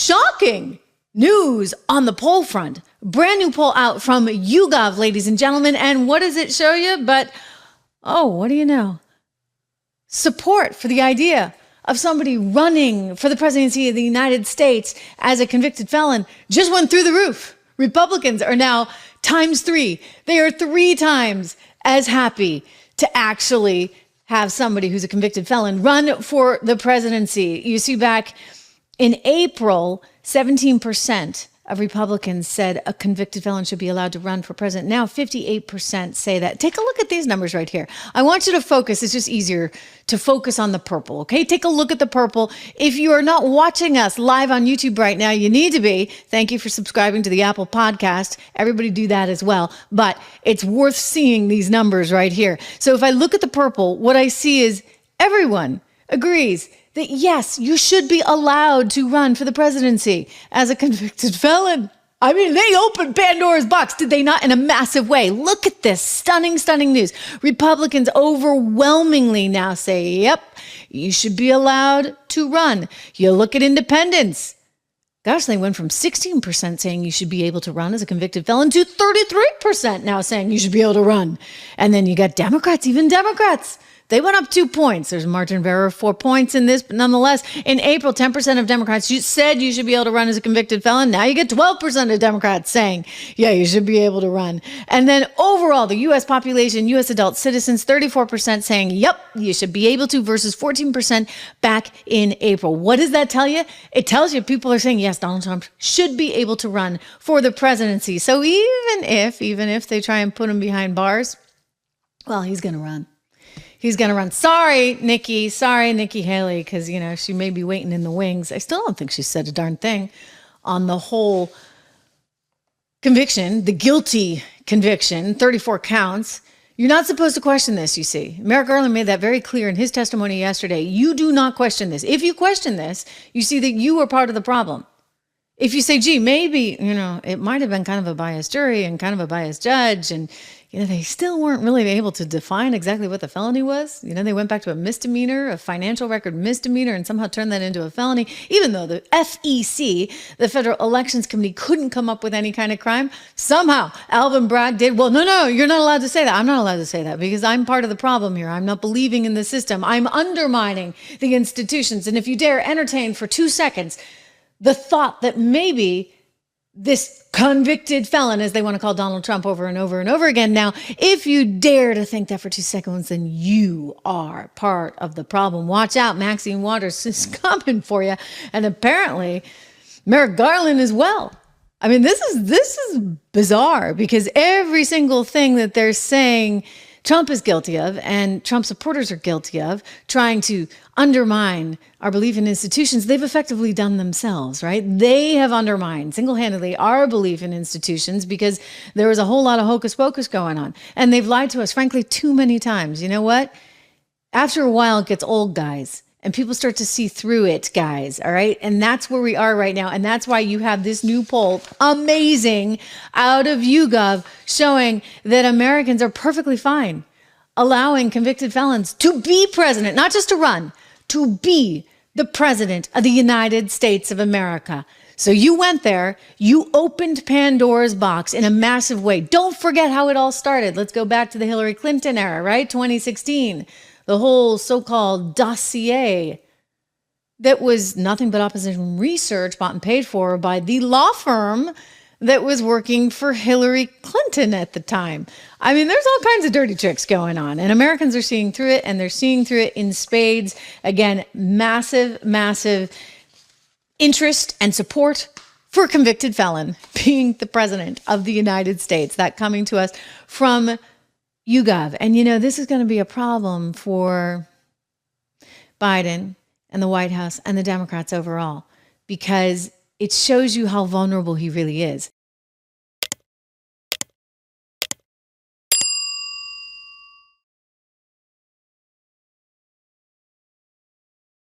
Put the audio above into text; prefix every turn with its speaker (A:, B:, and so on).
A: shocking news on the poll front. Brand new poll out from YouGov, ladies and gentlemen. And what does it show you? But, oh, what do you know? Support for the idea of somebody running for the presidency of the United States as a convicted felon just went through the roof. Republicans are now ×3. They are 3 times as happy to actually have somebody who's a convicted felon run for the presidency. You see, back in April, 17% of Republicans said a convicted felon should be allowed to run for president. Now 58% say that. Take a look at these numbers right here. I want you to focus. It's just easier to focus on the purple, okay? Take a look at the purple. If you are not watching us live on YouTube right now, you need to be. Thank you for subscribing to the Apple Podcast. Everybody do that as well. But it's worth seeing these numbers right here. So if I look at the purple, what I see is everyone agrees that yes, you should be allowed to run for the presidency as a convicted felon. I mean, they opened Pandora's box, did they not, in a massive way? Look at this stunning, stunning news. Republicans overwhelmingly now say, yep, you should be allowed to run. You look at independents. Gosh, they went from 16% saying you should be able to run as a convicted felon to 33% now saying you should be able to run. And then you got Democrats, even Democrats. They went up 2 points. There's a margin of error of 4 points in this, but nonetheless, in April, 10% of Democrats said you should be able to run as a convicted felon. Now you get 12% of Democrats saying, yeah, you should be able to run. And then overall, the U.S. population, U.S. adult citizens, 34% saying, yep, you should be able to, versus 14% back in April. What does that tell you? It tells you people are saying, yes, Donald Trump should be able to run for the presidency. So even if they try and put him behind bars, well, he's going to run. He's going to run. Sorry, Nikki Haley, because, you know, she may be waiting in the wings. I still don't think she said a darn thing on the whole conviction, the guilty conviction, 34 counts. You're not supposed to question this, you see. Merrick Garland made that very clear in his testimony yesterday. You do not question this. If you question this, you see that you are part of the problem. If you say, gee, maybe, you know, it might have been kind of a biased jury and kind of a biased judge, and, you know, they still weren't really able to define exactly what the felony was. You know, they went back to a misdemeanor, a financial record misdemeanor, and somehow turned that into a felony, even though the FEC, the Federal Elections Committee, couldn't come up with any kind of crime. Somehow, Alvin Bragg did. Well, no, you're not allowed to say that. I'm not allowed to say that because I'm part of the problem here. I'm not believing in the system. I'm undermining the institutions. And if you dare entertain for 2 seconds the thought that maybe this convicted felon, as they want to call Donald Trump over and over and over again now, if you dare to think that for 2 seconds, then you are part of the problem. Watch out, Maxine Waters is coming for you. And apparently Merrick Garland as well. I mean, this is bizarre because every single thing that they're saying Trump is guilty of, and Trump supporters are guilty of, trying to undermine our belief in institutions, they've effectively done themselves, right? They have undermined single-handedly our belief in institutions because there was a whole lot of hocus pocus going on. And they've lied to us, frankly, too many times. You know what? After a while, it gets old, guys. And people start to see through it, guys, all right? And that's where we are right now. And that's why you have this new poll, amazing, out of YouGov, showing that Americans are perfectly fine allowing convicted felons to be president, not just to run, to be the president of the United States of America. So you went there, you opened Pandora's box in a massive way. Don't forget how it all started. Let's go back to the Hillary Clinton era, right? 2016. The whole so-called dossier that was nothing but opposition research bought and paid for by the law firm that was working for Hillary Clinton at the time. I mean, there's all kinds of dirty tricks going on, and Americans are seeing through it, and they're seeing through it in spades. Again, massive, massive interest and support for a convicted felon being the president of the United States. That coming to us from YouGov. And, you know, this is going to be a problem for Biden and the White House and the Democrats overall, because it shows you how vulnerable he really is.